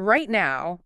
Right now,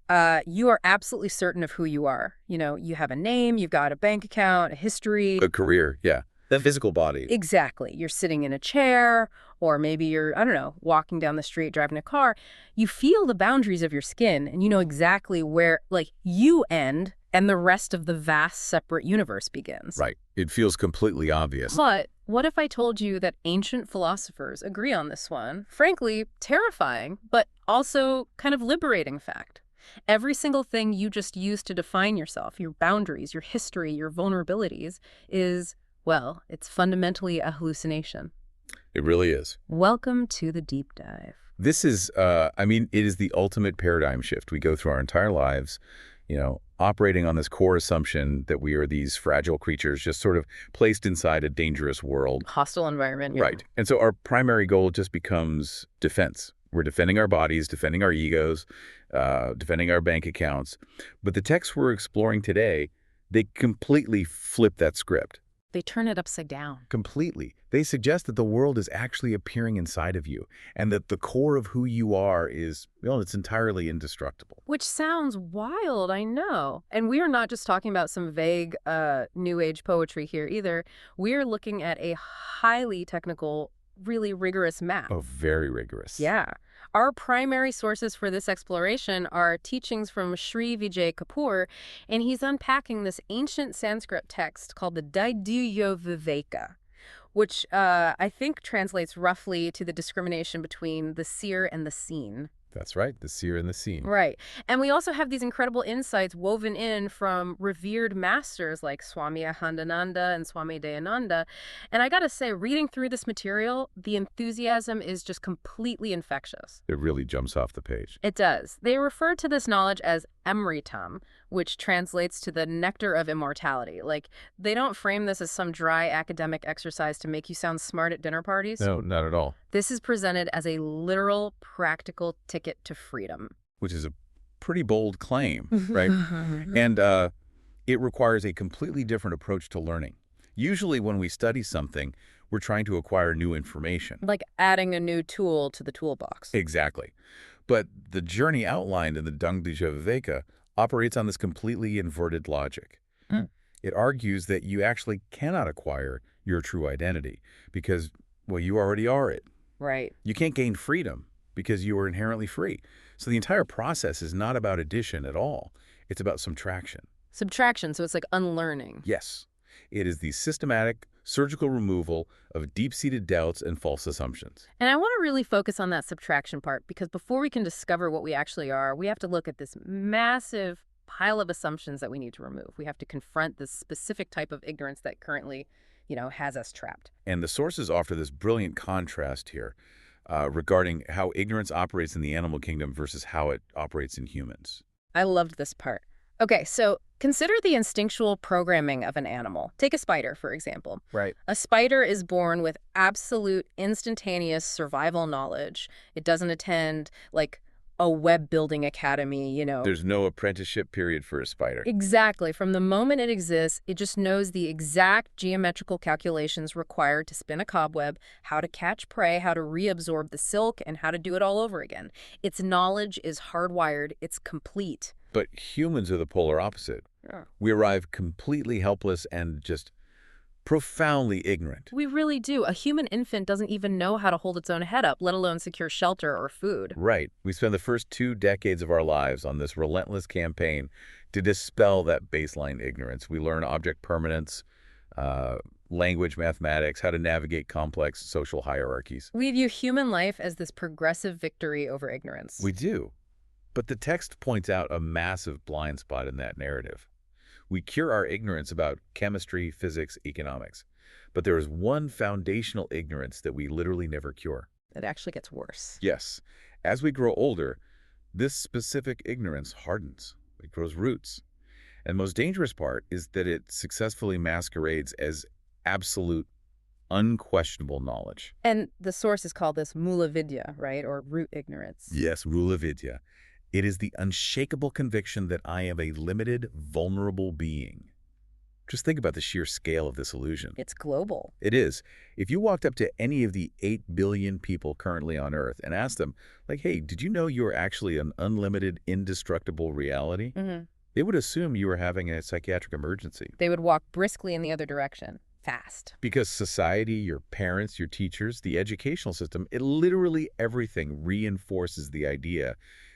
you are absolutely certain of who you are. You know, you have a name, you've got a bank account, a history. A career, yeah. The physical body. Exactly. You're sitting in a chair, or maybe you're, I don't know, walking down the street, driving a car. You feel the boundaries of your skin, and you know exactly where, like, you end and the rest of the vast separate universe begins. Right. It feels completely obvious. But what if I told you that ancient philosophers agree on this one? Frankly, terrifying, but also kind of liberating fact. Every single thing you just used to define yourself, your boundaries, your history, your vulnerabilities, is, well, it's fundamentally a hallucination. It really is. Welcome to the deep dive. This is, it is the ultimate paradigm shift. We go through our entire lives, operating on this core assumption that we are these fragile creatures just sort of placed inside a dangerous world. Hostile environment. Yeah. Right. And so our primary goal just becomes defense. We're defending our bodies, defending our egos, defending our bank accounts. But the texts we're exploring today, they completely flip that script. They turn it upside down. Completely. They suggest that the world is actually appearing inside of you and that the core of who you are is, well, it's entirely indestructible. Which sounds wild, I know. And we are not just talking about some vague New Age poetry here either. We're looking at a highly technical, really rigorous map. Oh, very rigorous. Yeah. Our primary sources for this exploration are teachings from Sri Vijay Kapoor, and he's unpacking this ancient Sanskrit text called the Drg Viveka, which I think translates roughly to the discrimination between the seer and the seen. That's right, the seer and the seen. Right. And we also have these incredible insights woven in from revered masters like Swami Akhandananda and Swami Dayananda. And I gotta say, reading through this material, the enthusiasm is just completely infectious. It really jumps off the page. It does. They refer to this knowledge as Amritam, which translates to the nectar of immortality. Like, they don't frame this as some dry academic exercise to make you sound smart at dinner parties. No, not at all. This is presented as a literal, practical ticket to freedom. Which is a pretty bold claim, right? And it requires a completely different approach to learning. Usually when we study something, we're trying to acquire new information. Like adding a new tool to the toolbox. Exactly. But the journey outlined in the Drg Drshya Viveka operates on this completely inverted logic. It argues that you actually cannot acquire your true identity because, well, you already are it. Right. You can't gain freedom because you are inherently free. So the entire process is not about addition at all. It's about subtraction. Subtraction, so it's like unlearning. Yes. It is the systematic, surgical removal of deep-seated doubts and false assumptions. And I want to really focus on that subtraction part because before we can discover what we actually are, we have to look at this massive pile of assumptions that we need to remove. We have to confront this specific type of ignorance that currently, has us trapped. And the sources offer this brilliant contrast here regarding how ignorance operates in the animal kingdom versus how it operates in humans. I loved this part. Okay, so consider the instinctual programming of an animal. Take a spider, for example. Right. A spider is born with absolute instantaneous survival knowledge. It doesn't attend, like, a web-building academy, There's no apprenticeship period for a spider. Exactly. From the moment it exists, it just knows the exact geometrical calculations required to spin a cobweb, how to catch prey, how to reabsorb the silk, and how to do it all over again. Its knowledge is hardwired. It's complete. But humans are the polar opposite. Yeah. We arrive completely helpless and just profoundly ignorant. We really do. A human infant doesn't even know how to hold its own head up, let alone secure shelter or food. Right. We spend the first 2 decades of our lives on this relentless campaign to dispel that baseline ignorance. We learn object permanence, language, mathematics, how to navigate complex social hierarchies. We view human life as this progressive victory over ignorance. We do. But the text points out a massive blind spot in that narrative. We cure our ignorance about chemistry, physics, economics. But there is one foundational ignorance that we literally never cure. It actually gets worse. Yes. As we grow older, this specific ignorance hardens. It grows roots. And the most dangerous part is that it successfully masquerades as absolute, unquestionable knowledge. And the sources call this mula vidya, right? Or root ignorance. Yes, mula vidya. It is the unshakable conviction that I am a limited, vulnerable being. Just think about the sheer scale of this illusion. It's global. It is. If you walked up to any of the 8 billion people currently on Earth and asked them, like, hey, did you know you're actually an unlimited, indestructible reality? They would assume you were having a psychiatric emergency. They would walk briskly in the other direction, fast. Because society, your parents, your teachers, the educational system, literally everything reinforces the idea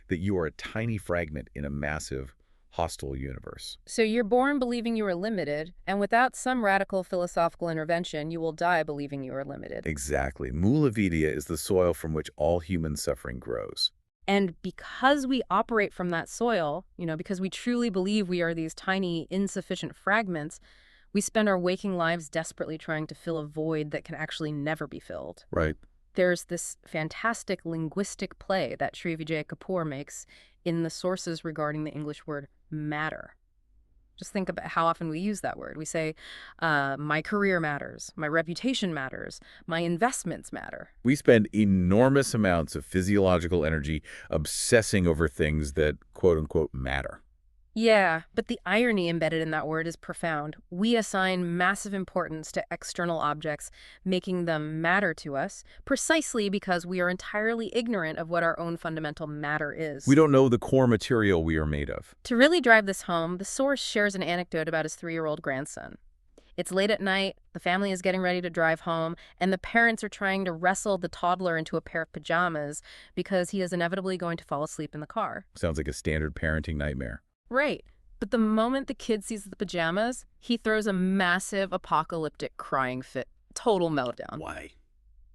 that you are a tiny fragment in a massive, hostile universe. So you're born believing you are limited, and without some radical philosophical intervention, you will die believing you are limited. Exactly. Mula vidya is the soil from which all human suffering grows. And because we operate from that soil, because we truly believe we are these tiny, insufficient fragments, we spend our waking lives desperately trying to fill a void that can actually never be filled. Right. There's this fantastic linguistic play that Sri Vijay Kapoor makes in the sources regarding the English word matter. Just think about how often we use that word. We say, my career matters, my reputation matters, my investments matter. We spend enormous amounts of physiological energy obsessing over things that, quote-unquote, matter. Yeah, but the irony embedded in that word is profound. We assign massive importance to external objects, making them matter to us, precisely because we are entirely ignorant of what our own fundamental matter is. We don't know the core material we are made of. To really drive this home, the source shares an anecdote about his 3-year-old grandson. It's late at night, the family is getting ready to drive home, and the parents are trying to wrestle the toddler into a pair of pajamas because he is inevitably going to fall asleep in the car. Sounds like a standard parenting nightmare. Right. But the moment the kid sees the pajamas, he throws a massive apocalyptic crying fit. Total meltdown. Why?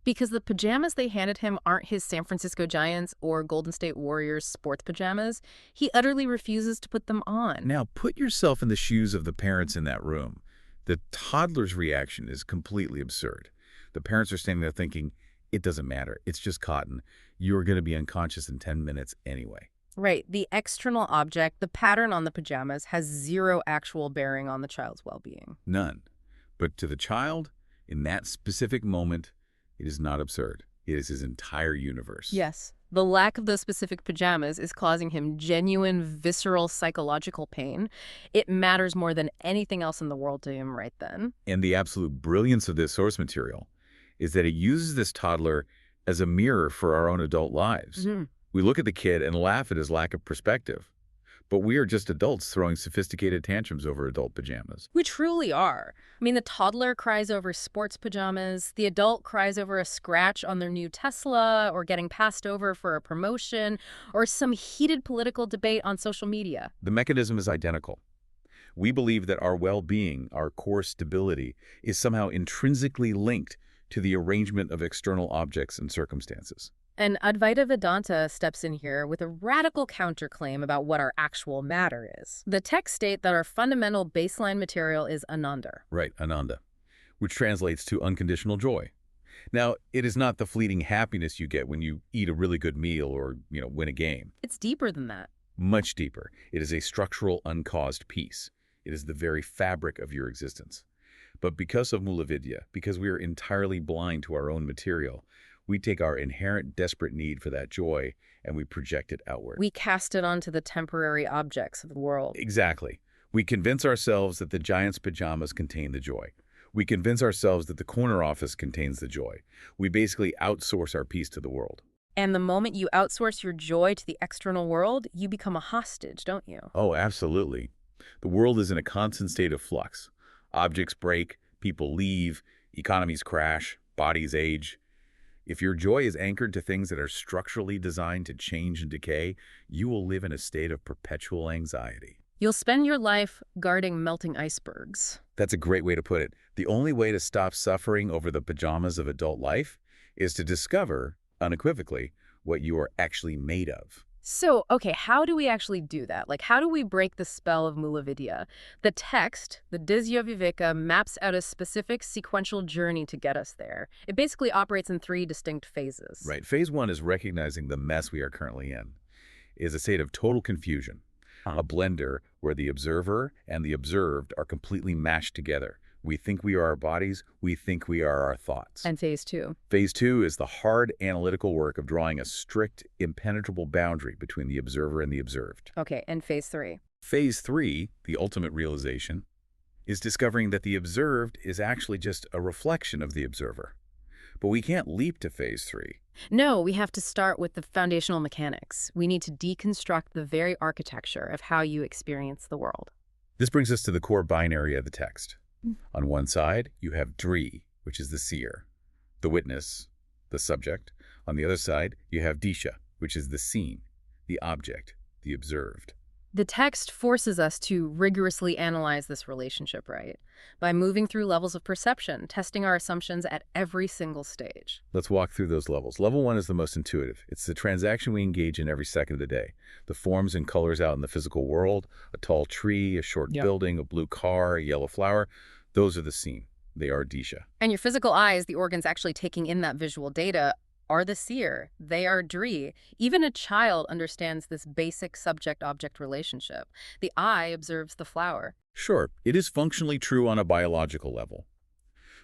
Because the pajamas they handed him aren't his San Francisco Giants or Golden State Warriors sports pajamas. He utterly refuses to put them on. Now, put yourself in the shoes of the parents in that room. The toddler's reaction is completely absurd. The parents are standing there thinking, it doesn't matter. It's just cotton. You're going to be unconscious in 10 minutes anyway. Right. The external object, the pattern on the pajamas, has zero actual bearing on the child's well-being. None. But to the child, in that specific moment, it is not absurd. It is his entire universe. Yes. The lack of those specific pajamas is causing him genuine, visceral, psychological pain. It matters more than anything else in the world to him right then. And the absolute brilliance of this source material is that it uses this toddler as a mirror for our own adult lives. We look at the kid and laugh at his lack of perspective. But we are just adults throwing sophisticated tantrums over adult pajamas. We truly are. I mean, the toddler cries over sports pajamas. The adult cries over a scratch on their new Tesla or getting passed over for a promotion or some heated political debate on social media. The mechanism is identical. We believe that our well-being, our core stability, is somehow intrinsically linked to the arrangement of external objects and circumstances. And Advaita Vedanta steps in here with a radical counterclaim about what our actual matter is. The texts state that our fundamental baseline material is ananda. Right, ananda, which translates to unconditional joy. Now, it is not the fleeting happiness you get when you eat a really good meal or, win a game. It's deeper than that. Much deeper. It is a structural, uncaused peace. It is the very fabric of your existence. But because of Mula Vidya, because we are entirely blind to our own material, we take our inherent desperate need for that joy and we project it outward. We cast it onto the temporary objects of the world. Exactly. We convince ourselves that the Giant's pajamas contain the joy. We convince ourselves that the corner office contains the joy. We basically outsource our peace to the world. And the moment you outsource your joy to the external world, you become a hostage, don't you? Oh, absolutely. The world is in a constant state of flux. Objects break, people leave, economies crash, bodies age. If your joy is anchored to things that are structurally designed to change and decay, you will live in a state of perpetual anxiety. You'll spend your life guarding melting icebergs. That's a great way to put it. The only way to stop suffering over the pajamas of adult life is to discover, unequivocally, what you are actually made of. So, okay, how do we actually do that? Like, how do we break the spell of Mula Vidya? The text, the Drshya Viveka, maps out a specific sequential journey to get us there. It basically operates in 3 distinct phases. Right. Phase 1 is recognizing the mess we are currently in. It is a state of total confusion, a blender where the observer and the observed are completely mashed together. We think we are our bodies. We think we are our thoughts. And phase 2? Phase 2 is the hard analytical work of drawing a strict, impenetrable boundary between the observer and the observed. Okay, and phase 3? Phase 3, the ultimate realization, is discovering that the observed is actually just a reflection of the observer. But we can't leap to phase 3. No, we have to start with the foundational mechanics. We need to deconstruct the very architecture of how you experience the world. This brings us to the core binary of the text. On one side, you have Dri, which is the seer, the witness, the subject. On the other side, you have Dishya, which is the seen, the object, the observed. The text forces us to rigorously analyze this relationship, right? By moving through levels of perception, testing our assumptions at every single stage. Let's walk through those levels. Level 1 is the most intuitive. It's the transaction we engage in every second of the day. The forms and colors out in the physical world, a tall tree, a short building, a blue car, a yellow flower, those are the seen. They are Dishya. And your physical eyes, the organs actually taking in that visual data, are the seer. They are Dri. Even a child understands this basic subject-object relationship. The eye observes the flower. Sure, it is functionally true on a biological level.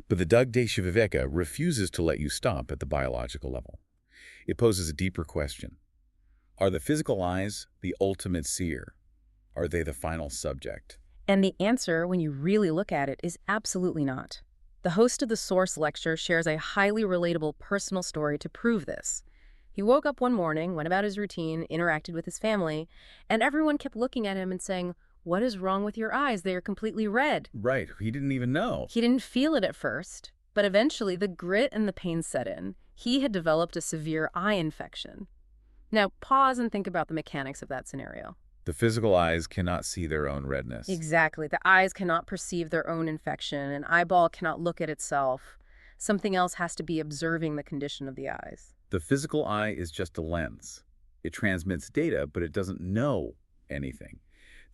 But the Drg Drshya Viveka refuses to let you stop at the biological level. It poses a deeper question. Are the physical eyes the ultimate seer? Are they the final subject? And the answer, when you really look at it, is absolutely not. The host of the Source lecture shares a highly relatable personal story to prove this. He woke up one morning, went about his routine, interacted with his family, and everyone kept looking at him and saying, "What is wrong with your eyes? They are completely red." Right, he didn't even know. He didn't feel it at first, but eventually the grit and the pain set in. He had developed a severe eye infection. Now, pause and think about the mechanics of that scenario. The physical eyes cannot see their own redness. Exactly. The eyes cannot perceive their own infection. An eyeball cannot look at itself. Something else has to be observing the condition of the eyes. The physical eye is just a lens. It transmits data, but it doesn't know anything.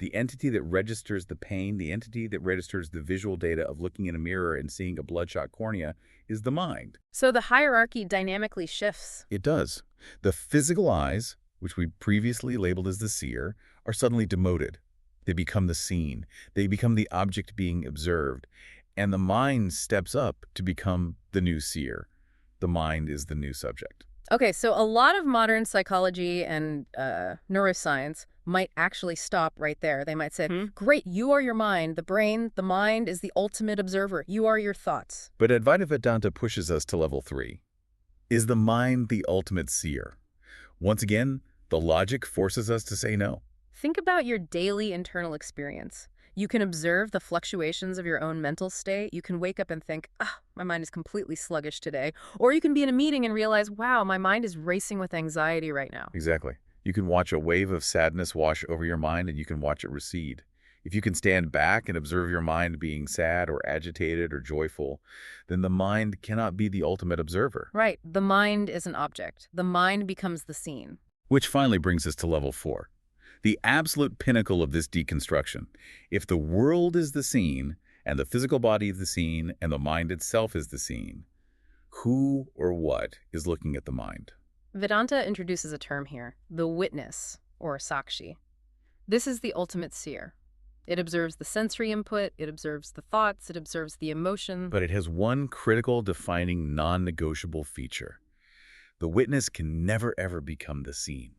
The entity that registers the pain, the entity that registers the visual data of looking in a mirror and seeing a bloodshot cornea is the mind. So the hierarchy dynamically shifts. It does. The physical eyes, which we previously labeled as the seer, are suddenly demoted. They become the seen. They become the object being observed. And the mind steps up to become the new seer. The mind is the new subject. Okay, so a lot of modern psychology and neuroscience might actually stop right there. They might say, great, you are your mind. The brain, the mind is the ultimate observer. You are your thoughts. But Advaita Vedanta pushes us to level 3. Is the mind the ultimate seer? Once again, the logic forces us to say no. Think about your daily internal experience. You can observe the fluctuations of your own mental state. You can wake up and think, my mind is completely sluggish today. Or you can be in a meeting and realize, wow, my mind is racing with anxiety right now. Exactly. You can watch a wave of sadness wash over your mind and you can watch it recede. If you can stand back and observe your mind being sad or agitated or joyful, then the mind cannot be the ultimate observer. Right. The mind is an object. The mind becomes the scene. Which finally brings us to level 4. The absolute pinnacle of this deconstruction. If the world is the scene, and the physical body is the scene, and the mind itself is the scene, who or what is looking at the mind? Vedanta introduces a term here, the witness, or sakshi. This is the ultimate seer. It observes the sensory input, it observes the thoughts, it observes the emotion. But it has one critical, defining, non-negotiable feature. The witness can never, ever become the seen.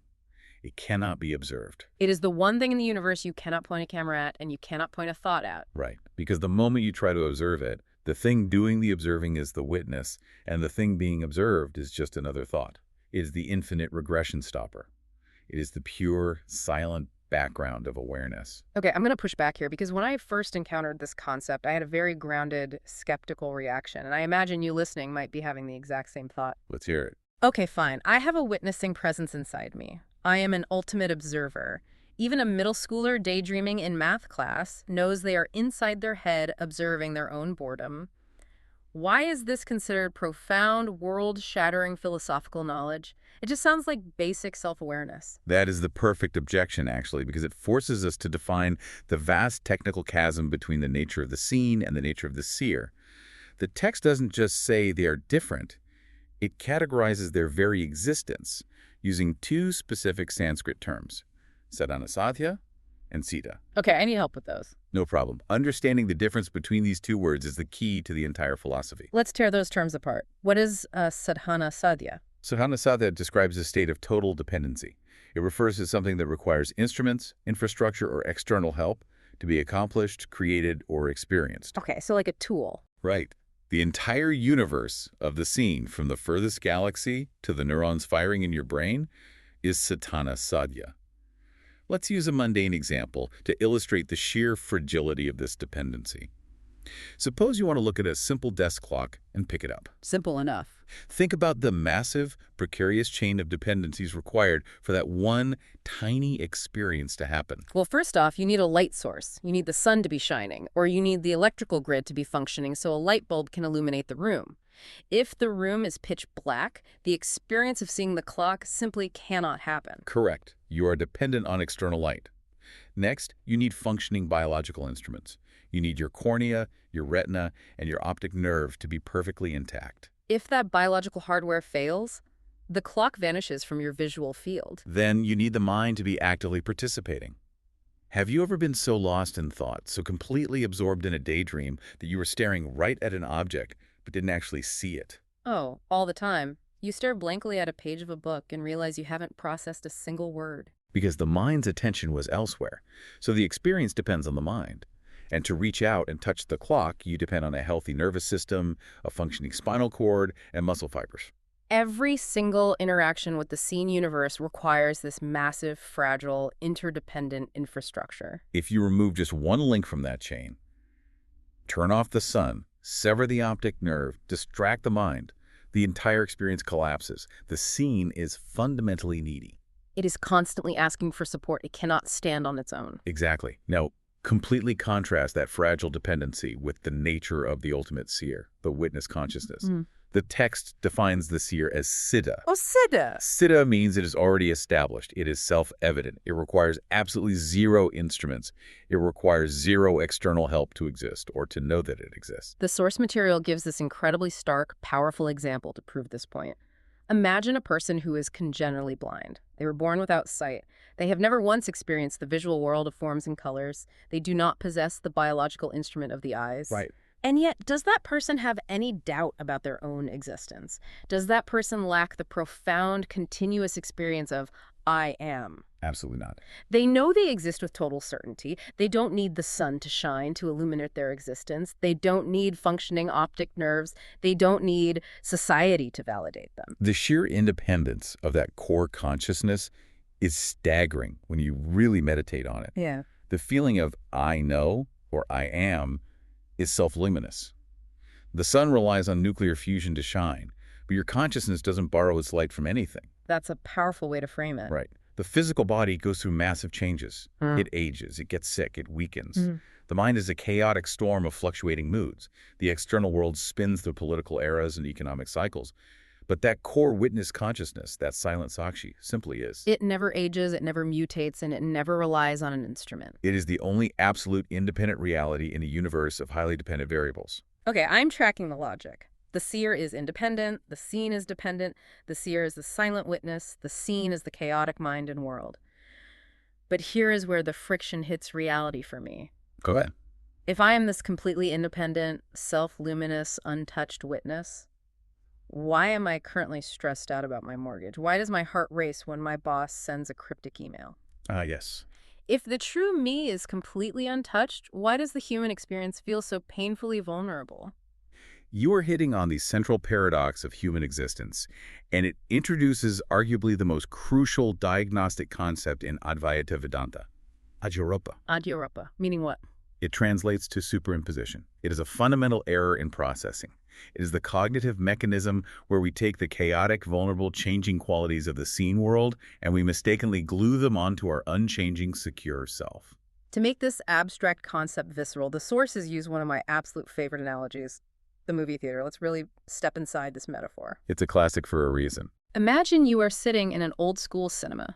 It cannot be observed. It is the one thing in the universe you cannot point a camera at and you cannot point a thought at. Right, because the moment you try to observe it, the thing doing the observing is the witness, and the thing being observed is just another thought. It is the infinite regression stopper. It is the pure, silent background of awareness. Okay, I'm going to push back here because when I first encountered this concept, I had a very grounded, skeptical reaction, and I imagine you listening might be having the exact same thought. Let's hear it. Okay, fine. I have a witnessing presence inside me. I am an ultimate observer. Even a middle schooler daydreaming in math class knows they are inside their head observing their own boredom. Why is this considered profound, world-shattering philosophical knowledge? It just sounds like basic self-awareness. That is the perfect objection, actually, because it forces us to define the vast technical chasm between the nature of the seen and the nature of the seer. The text doesn't just say they are different. It categorizes their very existence using two specific Sanskrit terms, sadhana-sadhya and sita. Okay, I need help with those. No problem. Understanding the difference between these two words is the key to the entire philosophy. Let's tear those terms apart. What is sadhana-sadhya? Sadhana-sadhya describes a state of total dependency. It refers to something that requires instruments, infrastructure, or external help to be accomplished, created, or experienced. Okay, so like a tool. Right. The entire universe of the scene, from the furthest galaxy to the neurons firing in your brain, is Satana Sadhya. Let's use a mundane example to illustrate the sheer fragility of this dependency. Suppose you want to look at a simple desk clock and pick it up. Simple enough. Think about the massive, precarious chain of dependencies required for that one tiny experience to happen. Well, first off, you need a light source. You need the sun to be shining, or you need the electrical grid to be functioning so a light bulb can illuminate the room. If the room is pitch black, the experience of seeing the clock simply cannot happen. Correct. You are dependent on external light. Next, you need functioning biological instruments. You need your cornea, your retina, and your optic nerve to be perfectly intact. If that biological hardware fails, the clock vanishes from your visual field. Then you need the mind to be actively participating. Have you ever been so lost in thought, so completely absorbed in a daydream that you were staring right at an object but didn't actually see it? Oh, all the time. You stare blankly at a page of a book and realize you haven't processed a single word. Because the mind's attention was elsewhere. So the experience depends on the mind. And to reach out and touch the clock, you depend on a healthy nervous system, a functioning spinal cord, and muscle fibers. Every single interaction with the seen universe requires this massive, fragile, interdependent infrastructure. If you remove just one link from that chain, turn off the sun, sever the optic nerve, distract the mind, the entire experience collapses. The scene is fundamentally needy. It is constantly asking for support. It cannot stand on its own. Exactly. Now, completely contrast that fragile dependency with the nature of the ultimate seer, the witness consciousness. The text defines the seer as siddha. Oh, siddha! Siddha means it is already established. It is self-evident. It requires absolutely zero instruments. It requires zero external help to exist or to know that it exists. The source material gives this incredibly stark, powerful example to prove this point. Imagine a person who is congenitally blind. They were born without sight. They have never once experienced the visual world of forms and colors. They do not possess the biological instrument of the eyes. Right. And yet, does that person have any doubt about their own existence? Does that person lack the profound, continuous experience of, I am? Absolutely not. They know they exist with total certainty. They don't need the sun to shine to illuminate their existence. They don't need functioning optic nerves. They don't need society to validate them. The sheer independence of that core consciousness is staggering when you really meditate on it. Yeah. The feeling of I know or I am is self-luminous. The sun relies on nuclear fusion to shine, but your consciousness doesn't borrow its light from anything. That's a powerful way to frame it. Right. The physical body goes through massive changes. It ages, it gets sick, it weakens. The mind is a chaotic storm of fluctuating moods. The external world spins through political eras and economic cycles. But that core witness consciousness, that silent sakshi, simply is. It never ages, it never mutates, and it never relies on an instrument. It is the only absolute independent reality in a universe of highly dependent variables. Okay, I'm tracking the logic. The seer is independent, the seen is dependent, the seer is the silent witness, the seen is the chaotic mind and world. But here is where the friction hits reality for me. Go ahead. If I am this completely independent, self-luminous, untouched witness, why am I currently stressed out about my mortgage? Why does my heart race when my boss sends a cryptic email? Yes. If the true me is completely untouched, why does the human experience feel so painfully vulnerable? You are hitting on the central paradox of human existence, and it introduces arguably the most crucial diagnostic concept in Advaita Vedanta, Adyaropa. Adyaropa, meaning what? It translates to superimposition. It is a fundamental error in processing. It is the cognitive mechanism where we take the chaotic, vulnerable, changing qualities of the seen world and we mistakenly glue them onto our unchanging, secure self. To make this abstract concept visceral, the sources use one of my absolute favorite analogies, the movie theater. Let's really step inside this metaphor. It's a classic for a reason. Imagine you are sitting in an old-school cinema.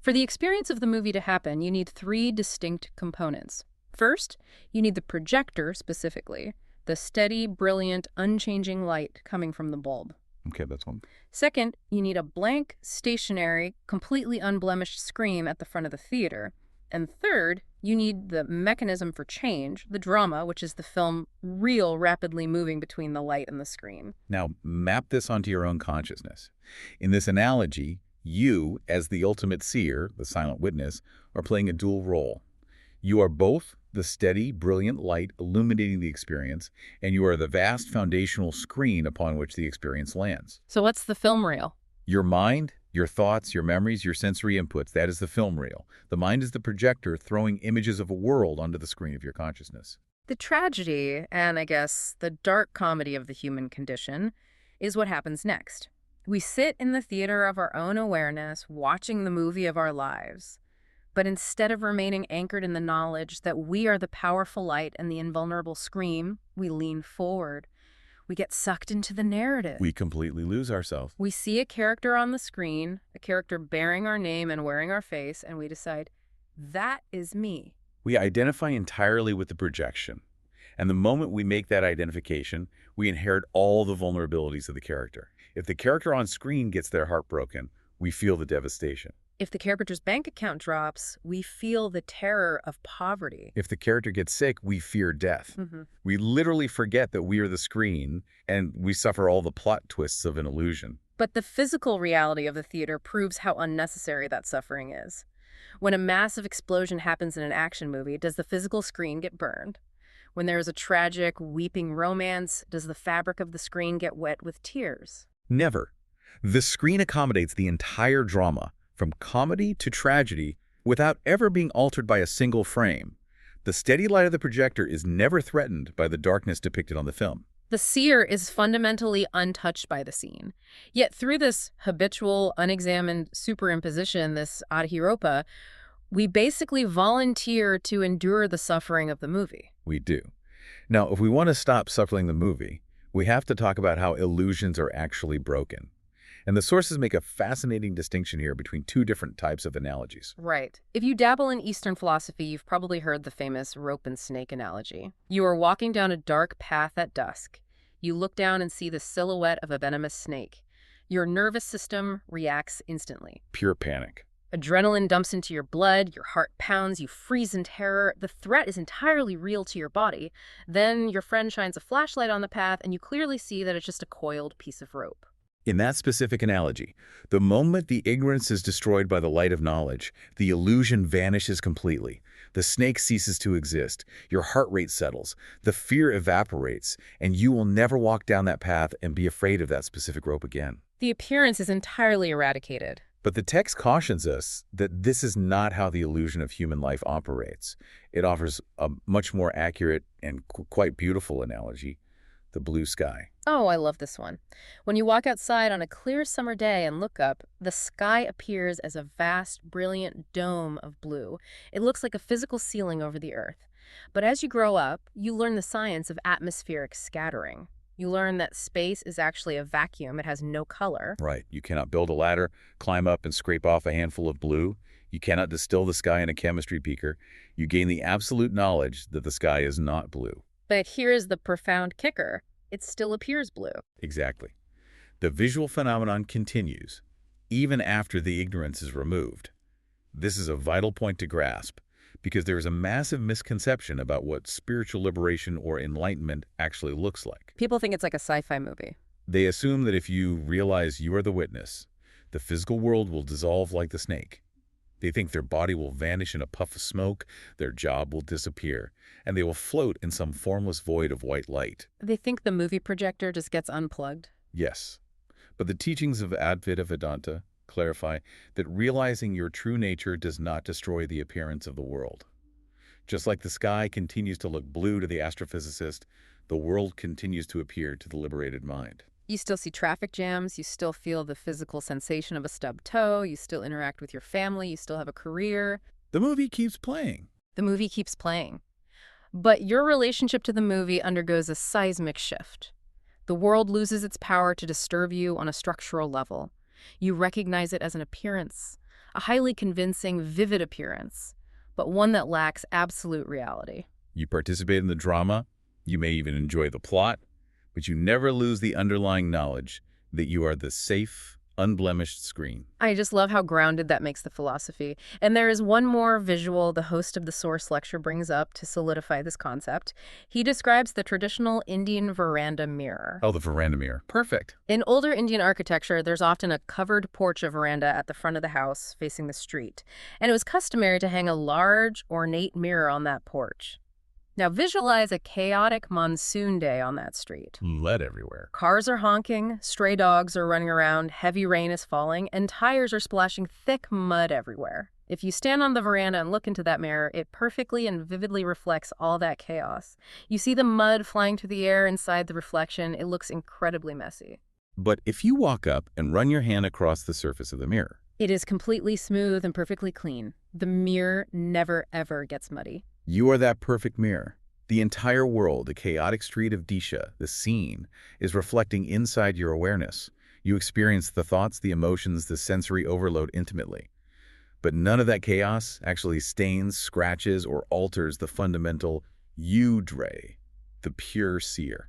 For the experience of the movie to happen, you need 3 distinct components. First, you need the projector specifically, the steady, brilliant, unchanging light coming from the bulb. Okay, that's one. Second, you need a blank, stationary, completely unblemished screen at the front of the theater. And third, you need the mechanism for change, the drama, which is the film reel rapidly moving between the light and the screen. Now, map this onto your own consciousness. In this analogy, you, as the ultimate seer, the silent witness, are playing a dual role. You are both the steady, brilliant light illuminating the experience, and you are the vast foundational screen upon which the experience lands. So what's the film reel? Your mind, your thoughts, your memories, your sensory inputs, that is the film reel. The mind is the projector throwing images of a world onto the screen of your consciousness. The tragedy, and I guess the dark comedy of the human condition, is what happens next. We sit in the theater of our own awareness, watching the movie of our lives. But instead of remaining anchored in the knowledge that we are the powerful light and the invulnerable scream, we lean forward. We get sucked into the narrative. We completely lose ourselves. We see a character on the screen, a character bearing our name and wearing our face, and we decide, that is me. We identify entirely with the projection. And the moment we make that identification, we inherit all the vulnerabilities of the character. If the character on screen gets their heart broken, we feel the devastation. If the character's bank account drops, we feel the terror of poverty. If the character gets sick, we fear death. We literally forget that we are the screen, and we suffer all the plot twists of an illusion. But the physical reality of the theater proves how unnecessary that suffering is. When a massive explosion happens in an action movie, does the physical screen get burned? When there is a tragic, weeping romance, does the fabric of the screen get wet with tears? Never. The screen accommodates the entire drama, from comedy to tragedy, without ever being altered by a single frame. The steady light of the projector is never threatened by the darkness depicted on the film. The seer is fundamentally untouched by the scene. Yet through this habitual, unexamined superimposition, this adhiropa, we basically volunteer to endure the suffering of the movie. We do. Now, if we want to stop suffering the movie, we have to talk about how illusions are actually broken. And the sources make a fascinating distinction here between two different types of analogies. Right. If you dabble in Eastern philosophy, you've probably heard the famous rope and snake analogy. You are walking down a dark path at dusk. You look down and see the silhouette of a venomous snake. Your nervous system reacts instantly. Pure panic. Adrenaline dumps into your blood, your heart pounds, you freeze in terror. The threat is entirely real to your body. Then your friend shines a flashlight on the path and you clearly see that it's just a coiled piece of rope. In that specific analogy, the moment the ignorance is destroyed by the light of knowledge, the illusion vanishes completely. The snake ceases to exist, your heart rate settles, the fear evaporates, and you will never walk down that path and be afraid of that specific rope again. The appearance is entirely eradicated. But the text cautions us that this is not how the illusion of human life operates. It offers a much more accurate and quite beautiful analogy, the blue sky. Oh, I love this one. When you walk outside on a clear summer day and look up, the sky appears as a vast, brilliant dome of blue. It looks like a physical ceiling over the earth. But as you grow up, you learn the science of atmospheric scattering. You learn that space is actually a vacuum. It has no color. Right. You cannot build a ladder, climb up and scrape off a handful of blue. You cannot distill the sky in a chemistry beaker. You gain the absolute knowledge that the sky is not blue. But here's the profound kicker. It still appears blue. Exactly. The visual phenomenon continues, even after the ignorance is removed. This is a vital point to grasp, because there is a massive misconception about what spiritual liberation or enlightenment actually looks like. People think it's like a sci-fi movie. They assume that if you realize you are the witness, the physical world will dissolve like the snake. They think their body will vanish in a puff of smoke, their job will disappear, and they will float in some formless void of white light. They think the movie projector just gets unplugged. Yes, but the teachings of Advaita Vedanta clarify that realizing your true nature does not destroy the appearance of the world. Just like the sky continues to look blue to the astrophysicist, the world continues to appear to the liberated mind. You still see traffic jams, you still feel the physical sensation of a stubbed toe, you still interact with your family, you still have a career. The movie keeps playing. The movie keeps playing. But your relationship to the movie undergoes a seismic shift. The world loses its power to disturb you on a structural level. You recognize it as an appearance, a highly convincing, vivid appearance, but one that lacks absolute reality. You participate in the drama, you may even enjoy the plot, but you never lose the underlying knowledge that you are the safe, unblemished screen. I just love how grounded that makes the philosophy. And there is one more visual the host of the Source lecture brings up to solidify this concept. He describes the traditional Indian veranda mirror. Oh, the veranda mirror. Perfect. In older Indian architecture, there's often a covered porch or veranda at the front of the house facing the street. And it was customary to hang a large, ornate mirror on that porch. Now visualize a chaotic monsoon day on that street. Lead everywhere. Cars are honking, stray dogs are running around, heavy rain is falling, and tires are splashing thick mud everywhere. If you stand on the veranda and look into that mirror, it perfectly and vividly reflects all that chaos. You see the mud flying through the air inside the reflection. It looks incredibly messy. But if you walk up and run your hand across the surface of the mirror, It is completely smooth and perfectly clean. The mirror never, ever gets muddy. you are that perfect mirror. The entire world, the chaotic street of Drshya, the scene, is reflecting inside your awareness. You experience the thoughts, the emotions, the sensory overload intimately. But none of that chaos actually stains, scratches, or alters the fundamental you, Dre, the pure seer.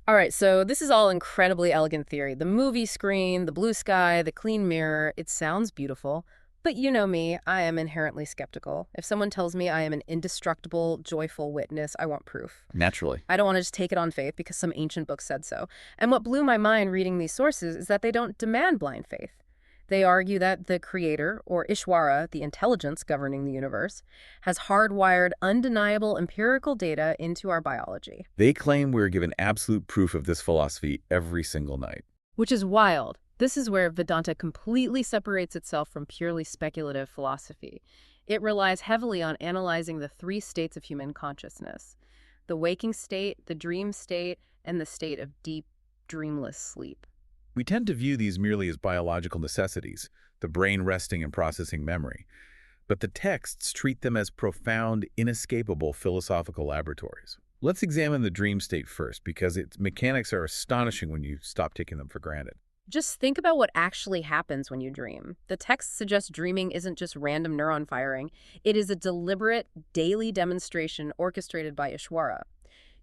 All right, so this is all incredibly elegant theory. The movie screen, the blue sky, the clean mirror, it sounds beautiful. But you know me, I am inherently skeptical. If someone tells me I am an indestructible, joyful witness, I want proof. Naturally. I don't want to just take it on faith because some ancient book said so. And what blew my mind reading these sources is that they don't demand blind faith. They argue that the creator, or Ishwara, the intelligence governing the universe, has hardwired undeniable empirical data into our biology. They claim we're given absolute proof of this philosophy every single night. Which is wild. This is where Vedanta completely separates itself from purely speculative philosophy. It relies heavily on analyzing the three states of human consciousness: the waking state, the dream state, and the state of deep, dreamless sleep. We tend to view these merely as biological necessities, the brain resting and processing memory. But the texts treat them as profound, inescapable philosophical laboratories. Let's examine the dream state first, because its mechanics are astonishing when you stop taking them for granted. Just think about what actually happens when you dream. The text suggests dreaming isn't just random neuron firing. It is a deliberate, daily demonstration orchestrated by Ishwara.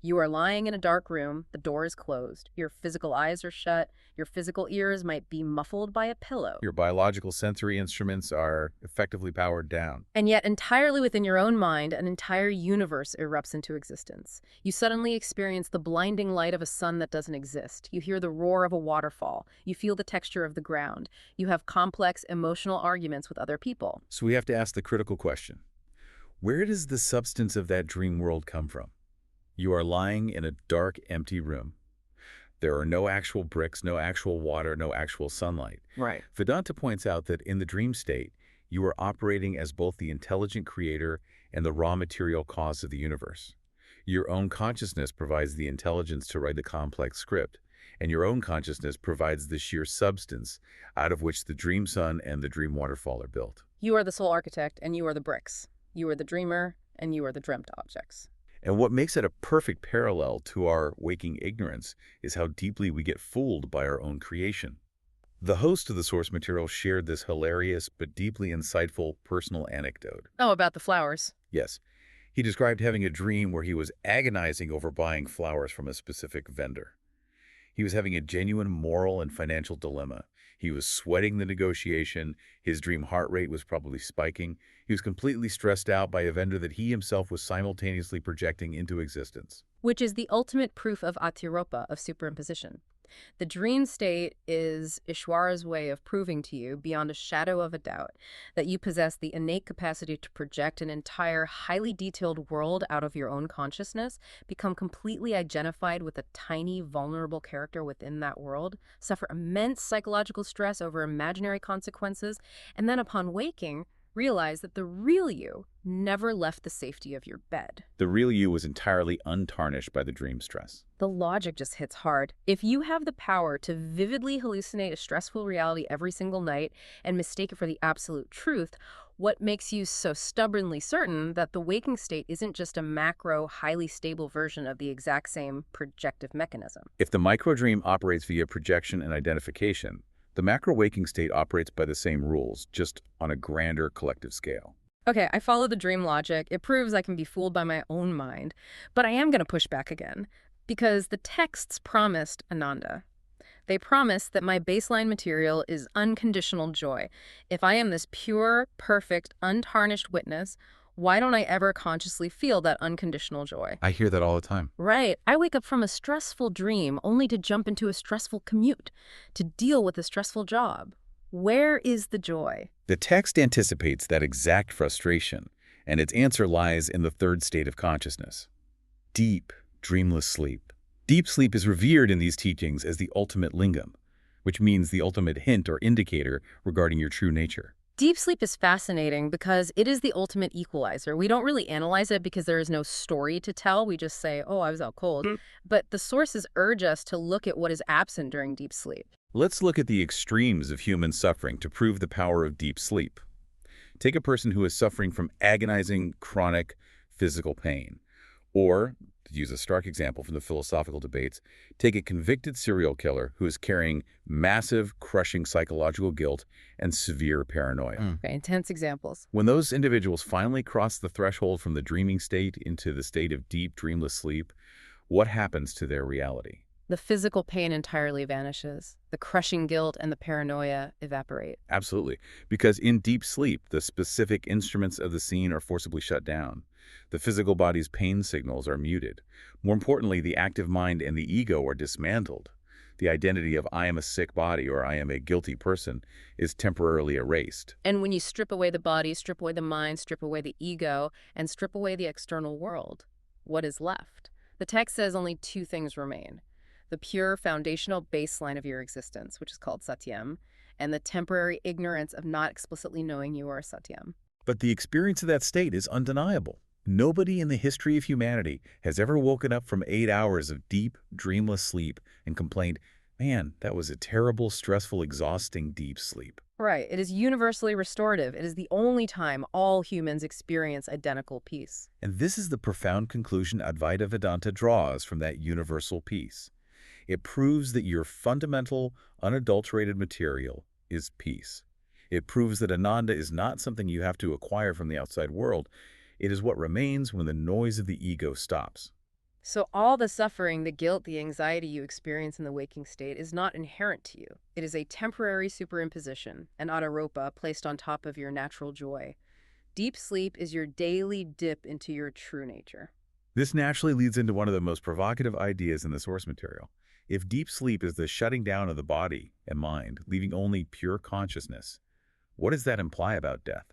You are lying in a dark room, the door is closed, your physical eyes are shut, your physical ears might be muffled by a pillow. Your biological sensory instruments are effectively powered down. And yet, entirely within your own mind, an entire universe erupts into existence. You suddenly experience the blinding light of a sun that doesn't exist. You hear the roar of a waterfall. You feel the texture of the ground. You have complex emotional arguments with other people. So we have to ask the critical question. Where does the substance of that dream world come from? You are lying in a dark, empty room. There are no actual bricks, no actual water, no actual sunlight. Right. Vedanta points out that in the dream state, you are operating as both the intelligent creator and the raw material cause of the universe. Your own consciousness provides the intelligence to write the complex script, and your own consciousness provides the sheer substance out of which the dream sun and the dream waterfall are built. You are the sole architect, and you are the bricks. You are the dreamer, and you are the dreamt objects. And what makes it a perfect parallel to our waking ignorance is how deeply we get fooled by our own creation. The host of the source material shared this hilarious but deeply insightful personal anecdote. Oh, about the flowers. Yes, he described having a dream where he was agonizing over buying flowers from a specific vendor. He was having a genuine moral and financial dilemma. He was sweating the negotiation. His dream heart rate was probably spiking. He was completely stressed out by a vendor that he himself was simultaneously projecting into existence. Which is the ultimate proof of atiropa, of superimposition. The dream state is Ishwara's way of proving to you, beyond a shadow of a doubt, that you possess the innate capacity to project an entire, highly detailed world out of your own consciousness, become completely identified with a tiny, vulnerable character within that world, suffer immense psychological stress over imaginary consequences, and then upon waking, realize that the real you never left the safety of your bed. The real you was entirely untarnished by the dream stress. The logic just hits hard. If you have the power to vividly hallucinate a stressful reality every single night and mistake it for the absolute truth, what makes you so stubbornly certain that the waking state isn't just a macro, highly stable version of the exact same projective mechanism? If the microdream operates via projection and identification, the macro waking state operates by the same rules, just on a grander collective scale. Okay, I follow the dream logic. It proves I can be fooled by my own mind. But I am going to push back again, because the texts promised Ananda. They promised that my baseline material is unconditional joy. If I am this pure, perfect, untarnished witness, why don't I ever consciously feel that unconditional joy? I hear that all the time. Right. I wake up from a stressful dream only to jump into a stressful commute, to deal with a stressful job. Where is the joy? The text anticipates that exact frustration, and its answer lies in the third state of consciousness. deep, dreamless sleep. Deep sleep is revered in these teachings as the ultimate lingam, which means the ultimate hint or indicator regarding your true nature. Deep sleep is fascinating because it is the ultimate equalizer. We don't really analyze it because there is no story to tell. We just say, oh, I was out cold. But the sources urge us to look at what is absent during deep sleep. Let's look at the extremes of human suffering to prove the power of deep sleep. Take a person who is suffering from agonizing, chronic physical pain. Or, to use a stark example from the philosophical debates, take a convicted serial killer who is carrying massive, crushing psychological guilt and severe paranoia. Okay, intense examples. When those individuals finally cross the threshold from the dreaming state into the state of deep, dreamless sleep, what happens to their reality? The physical pain entirely vanishes. The crushing guilt and the paranoia evaporate. Absolutely. Because in deep sleep, the specific instruments of the scene are forcibly shut down. The physical body's pain signals are muted. More importantly, the active mind and the ego are dismantled. The identity of I am a sick body or I am a guilty person is temporarily erased. And when you strip away the body, strip away the mind, strip away the ego, and strip away the external world, what is left? The text says only two things remain: the pure foundational baseline of your existence, which is called Satyam, and the temporary ignorance of not explicitly knowing you are Satyam. But the experience of that state is undeniable. Nobody in the history of humanity has ever woken up from 8 hours of deep, dreamless sleep and complained, man, that was a terrible, stressful, exhausting deep sleep. Right. It is universally restorative. It is the only time all humans experience identical peace. And this is the profound conclusion Advaita Vedanta draws from that universal peace. It proves that your fundamental, unadulterated material is peace. It proves that Ananda is not something you have to acquire from the outside world. It is what remains when the noise of the ego stops. So all the suffering, the guilt, the anxiety you experience in the waking state is not inherent to you. It is a temporary superimposition, an ataropa placed on top of your natural joy. Deep sleep is your daily dip into your true nature. This naturally leads into one of the most provocative ideas in the source material. If deep sleep is the shutting down of the body and mind, leaving only pure consciousness, what does that imply about death?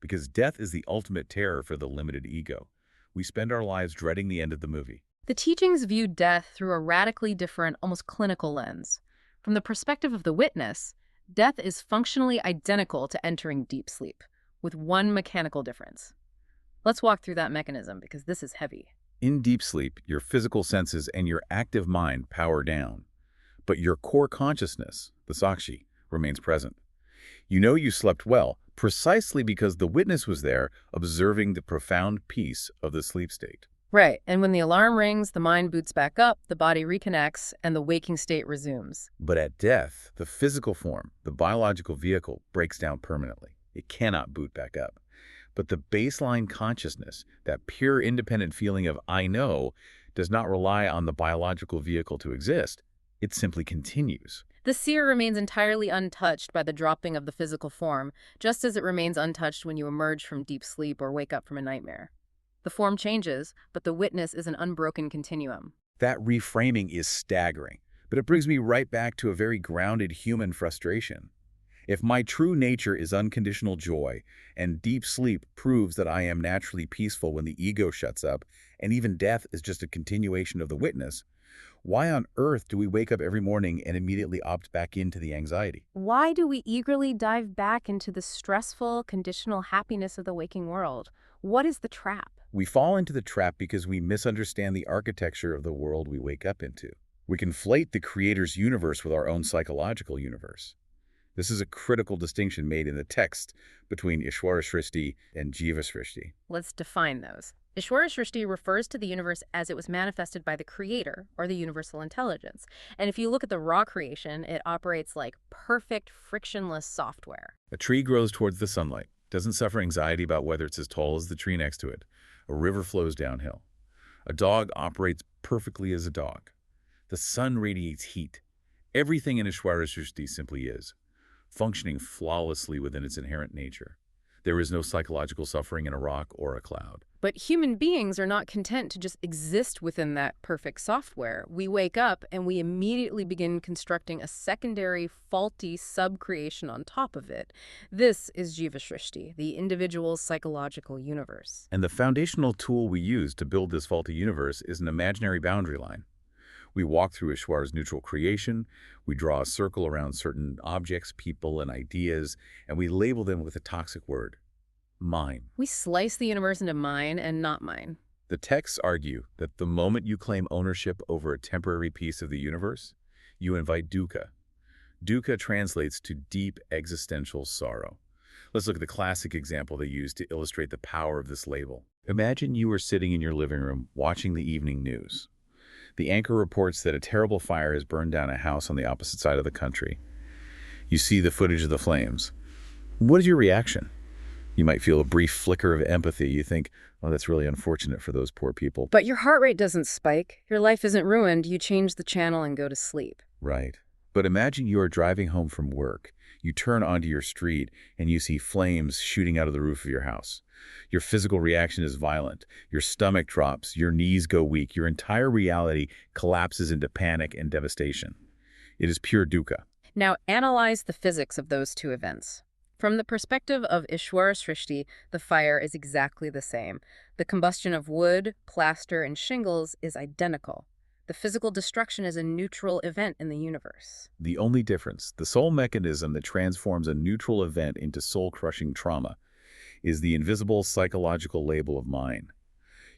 Because death is the ultimate terror for the limited ego. We spend our lives dreading the end of the movie. The teachings view death through a radically different, almost clinical lens. From the perspective of the witness, death is functionally identical to entering deep sleep, with one mechanical difference. Let's walk through that mechanism because this is heavy. In deep sleep, your physical senses and your active mind power down. But your core consciousness, the Sakshi, remains present. You know you slept well precisely because the witness was there observing the profound peace of the sleep state. Right, and when the alarm rings, the mind boots back up, the body reconnects, and the waking state resumes. But at death, the physical form, the biological vehicle, breaks down permanently. It cannot boot back up. But the baseline consciousness, that pure independent feeling of I know, does not rely on the biological vehicle to exist. It simply continues. The seer remains entirely untouched by the dropping of the physical form, just as it remains untouched when you emerge from deep sleep or wake up from a nightmare. The form changes, but the witness is an unbroken continuum. That reframing is staggering, but it brings me right back to a very grounded human frustration. If my true nature is unconditional joy, and deep sleep proves that I am naturally peaceful when the ego shuts up, and even death is just a continuation of the witness, why on earth do we wake up every morning and immediately opt back into the anxiety? Why do we eagerly dive back into the stressful, conditional happiness of the waking world? What is the trap? We fall into the trap because we misunderstand the architecture of the world we wake up into. We conflate the Creator's universe with our own psychological universe. This is a critical distinction made in the text between Ishwara Srishti and Jiva Srishti. Let's define those. Ishwara Srishti refers to the universe as it was manifested by the Creator, or the universal intelligence. And if you look at the raw creation, it operates like perfect, frictionless software. A tree grows towards the sunlight, doesn't suffer anxiety about whether it's as tall as the tree next to it. A river flows downhill. A dog operates perfectly as a dog. The sun radiates heat. Everything in Ishwara Srishti simply is, functioning flawlessly within its inherent nature. There is no psychological suffering in a rock or a cloud. But human beings are not content to just exist within that perfect software. We wake up and we immediately begin constructing a secondary, faulty sub-creation on top of it. This is Jiva Srishti, the individual's psychological universe. And the foundational tool we use to build this faulty universe is an imaginary boundary line. We walk through Ishwar's neutral creation, we draw a circle around certain objects, people, and ideas, and we label them with a toxic word: mine. We slice the universe into mine and not mine. The texts argue that the moment you claim ownership over a temporary piece of the universe, you invite dukkha. Dukkha translates to deep existential sorrow. Let's look at the classic example they use to illustrate the power of this label. Imagine you are sitting in your living room watching the evening news. The anchor reports that a terrible fire has burned down a house on the opposite side of the country. You see the footage of the flames. What is your reaction? You might feel a brief flicker of empathy. You think, oh, that's really unfortunate for those poor people. But your heart rate doesn't spike. Your life isn't ruined. You change the channel and go to sleep. Right. But imagine you are driving home from work. You turn onto your street and you see flames shooting out of the roof of your house. Your physical reaction is violent. Your stomach drops. Your knees go weak. Your entire reality collapses into panic and devastation. It is pure dukkha. Now analyze the physics of those two events. From the perspective of Ishwara Srishti, the fire is exactly the same. The combustion of wood, plaster, and shingles is identical. The physical destruction is a neutral event in the universe. The only difference, the sole mechanism that transforms a neutral event into soul-crushing trauma, is the invisible psychological label of mine.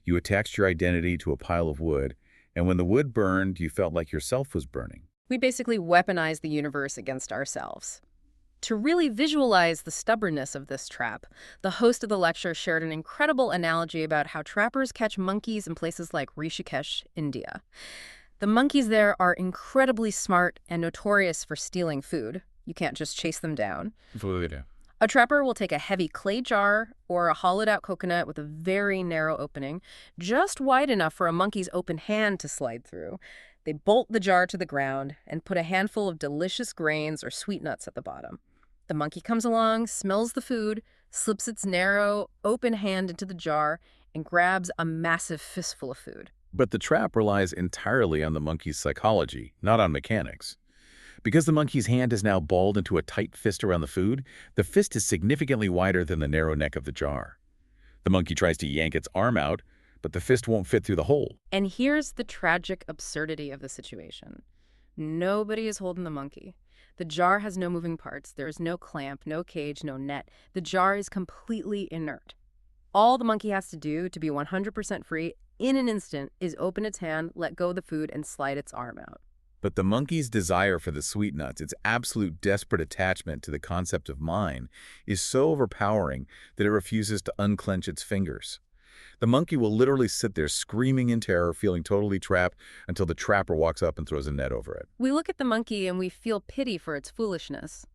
You attached your identity to a pile of wood, and when the wood burned, you felt like yourself was burning. We basically weaponize the universe against ourselves. To really visualize the stubbornness of this trap, the host of the lecture shared an incredible analogy about how trappers catch monkeys in places like Rishikesh, India. The monkeys there are incredibly smart and notorious for stealing food. You can't just chase them down. A trapper will take a heavy clay jar or a hollowed-out coconut with a very narrow opening, just wide enough for a monkey's open hand to slide through. They bolt the jar to the ground and put a handful of delicious grains or sweet nuts at the bottom. The monkey comes along, smells the food, slips its narrow, open hand into the jar, and grabs a massive fistful of food. But the trap relies entirely on the monkey's psychology, not on mechanics. Because the monkey's hand is now balled into a tight fist around the food, the fist is significantly wider than the narrow neck of the jar. The monkey tries to yank its arm out, but the fist won't fit through the hole. And here's the tragic absurdity of the situation. Nobody is holding the monkey. The jar has no moving parts. There is no clamp, no cage, no net. The jar is completely inert. All the monkey has to do to be 100% free in an instant is open its hand, let go of the food, and slide its arm out. But the monkey's desire for the sweet nuts, its absolute desperate attachment to the concept of mine, is so overpowering that it refuses to unclench its fingers. The monkey will literally sit there screaming in terror, feeling totally trapped, until the trapper walks up and throws a net over it. We look at the monkey and we feel pity for its foolishness.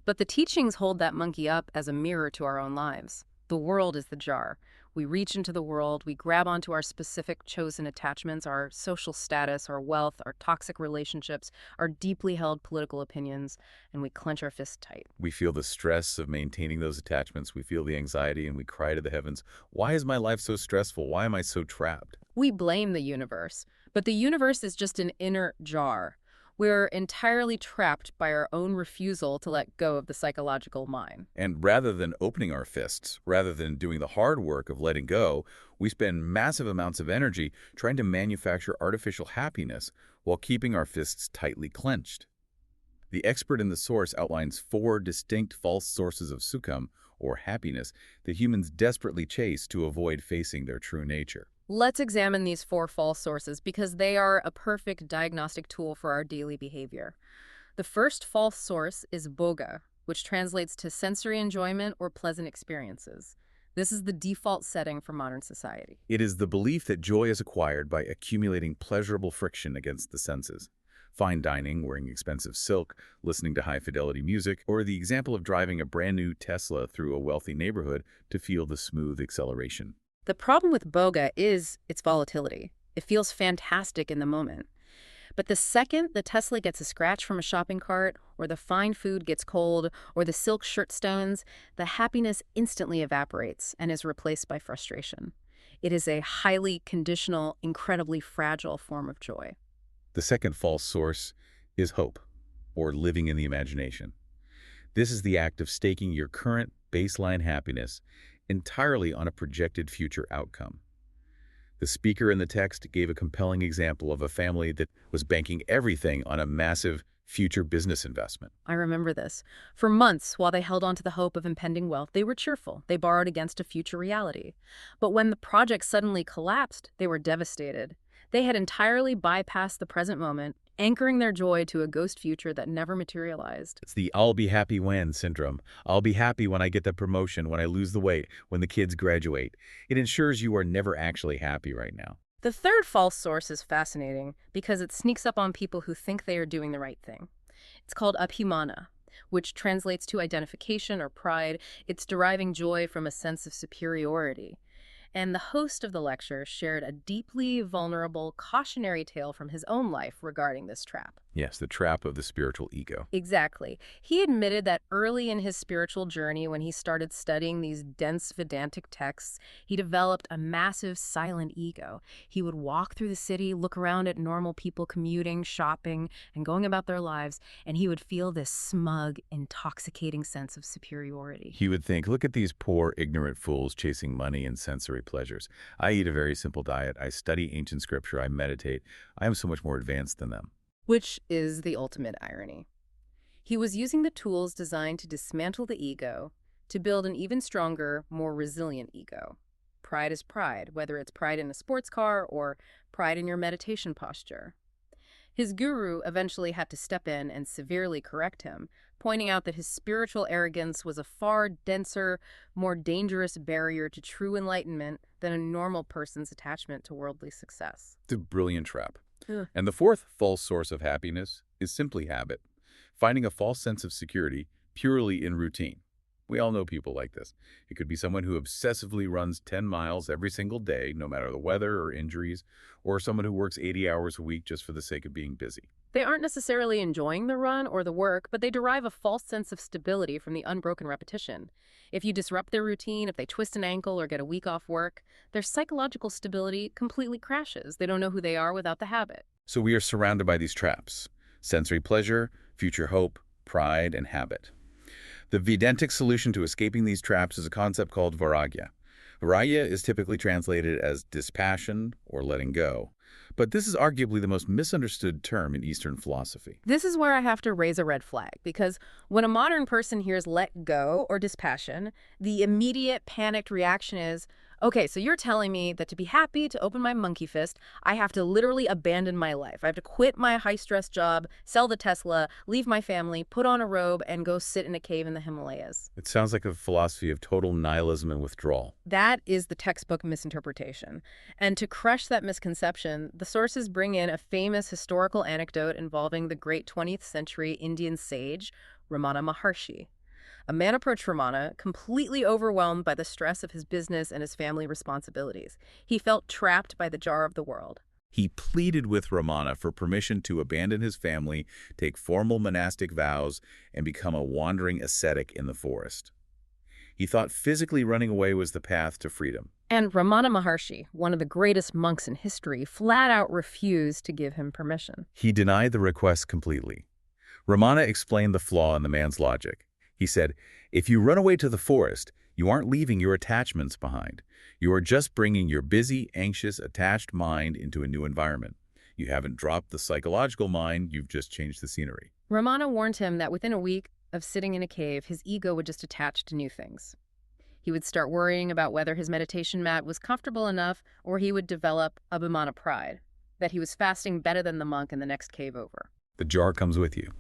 But the teachings hold that monkey up as a mirror to our own lives. The world is the jar. We reach into the world, we grab onto our specific chosen attachments, our social status, our wealth, our toxic relationships, our deeply held political opinions, and we clench our fists tight. We feel the stress of maintaining those attachments, we feel the anxiety, and we cry to the heavens, why is my life so stressful? Why am I so trapped? We blame the universe, but the universe is just an inert jar. We're entirely trapped by our own refusal to let go of the psychological mine. And rather than opening our fists, rather than doing the hard work of letting go, we spend massive amounts of energy trying to manufacture artificial happiness while keeping our fists tightly clenched. The expert in the source outlines 4 distinct false sources of sukham, or happiness, that humans desperately chase to avoid facing their true nature. Let's examine these 4 false sources because they are a perfect diagnostic tool for our daily behavior. The first false source is bhoga, which translates to sensory enjoyment or pleasant experiences. This is the default setting for modern society. It is the belief that joy is acquired by accumulating pleasurable friction against the senses. Fine dining, wearing expensive silk, listening to high-fidelity music, or the example of driving a brand-new Tesla through a wealthy neighborhood to feel the smooth acceleration. The problem with bhoga is its volatility. It feels fantastic in the moment. But the second the Tesla gets a scratch from a shopping cart or the fine food gets cold, or the silk shirt stones, the happiness instantly evaporates and is replaced by frustration. It is a highly conditional, incredibly fragile form of joy. The second false source is hope, or living in the imagination. This is the act of staking your current baseline happiness entirely on a projected future outcome. The speaker in the text gave a compelling example of a family that was banking everything on a massive future business investment. I remember this. For months, while they held on to the hope of impending wealth, they were cheerful. They borrowed against a future reality. But when the project suddenly collapsed, they were devastated. They had entirely bypassed the present moment, anchoring their joy to a ghost future that never materialized. It's the I'll be happy when syndrome. I'll be happy when I get the promotion, when I lose the weight, when the kids graduate. It ensures you are never actually happy right now. The third false source is fascinating because it sneaks up on people who think they are doing the right thing. It's called abhimana, which translates to identification or pride. It's deriving joy from a sense of superiority. And the host of the lecture shared a deeply vulnerable cautionary tale from his own life regarding this trap. Yes, the trap of the spiritual ego. Exactly. He admitted that early in his spiritual journey, when he started studying these dense Vedantic texts, he developed a massive silent ego. He would walk through the city, look around at normal people commuting, shopping, and going about their lives, and he would feel this smug, intoxicating sense of superiority. He would think, look at these poor, ignorant fools chasing money and sensory pleasures. I eat a very simple diet. I study ancient scripture. I meditate. I am so much more advanced than them. Which is the ultimate irony. He was using the tools designed to dismantle the ego to build an even stronger, more resilient ego. Pride is pride, whether it's pride in a sports car or pride in your meditation posture. His guru eventually had to step in and severely correct him, pointing out that his spiritual arrogance was a far denser, more dangerous barrier to true enlightenment than a normal person's attachment to worldly success. It's a brilliant trap. Ugh. And the fourth false source of happiness is simply habit, finding a false sense of security purely in routine. We all know people like this. It could be someone who obsessively runs 10 miles every single day, no matter the weather or injuries, or someone who works 80 hours a week just for the sake of being busy. They aren't necessarily enjoying the run or the work, but they derive a false sense of stability from the unbroken repetition. If you disrupt their routine, if they twist an ankle or get a week off work, their psychological stability completely crashes. They don't know who they are without the habit. So we are surrounded by these traps: sensory pleasure, future hope, pride, and habit. The Vedantic solution to escaping these traps is a concept called vairagya. Vairagya is typically translated as dispassion or letting go, but this is arguably the most misunderstood term in Eastern philosophy. This is where I have to raise a red flag, because when a modern person hears let go or dispassion, the immediate panicked reaction is, okay, so you're telling me that to be happy, to open my monkey fist, I have to literally abandon my life. I have to quit my high-stress job, sell the Tesla, leave my family, put on a robe, and go sit in a cave in the Himalayas. It sounds like a philosophy of total nihilism and withdrawal. That is the textbook misinterpretation. And to crush that misconception, the sources bring in a famous historical anecdote involving the great 20th century Indian sage, Ramana Maharshi. A man approached Ramana, completely overwhelmed by the stress of his business and his family responsibilities. He felt trapped by the jar of the world. He pleaded with Ramana for permission to abandon his family, take formal monastic vows, and become a wandering ascetic in the forest. He thought physically running away was the path to freedom. And Ramana Maharshi, one of the greatest monks in history, flat out refused to give him permission. He denied the request completely. Ramana explained the flaw in the man's logic. He said, if you run away to the forest, you aren't leaving your attachments behind. You are just bringing your busy, anxious, attached mind into a new environment. You haven't dropped the psychological mind, you've just changed the scenery. Ramana warned him that within a week of sitting in a cave, his ego would just attach to new things. He would start worrying about whether his meditation mat was comfortable enough, or he would develop abhimana pride, that he was fasting better than the monk in the next cave over. The jar comes with you.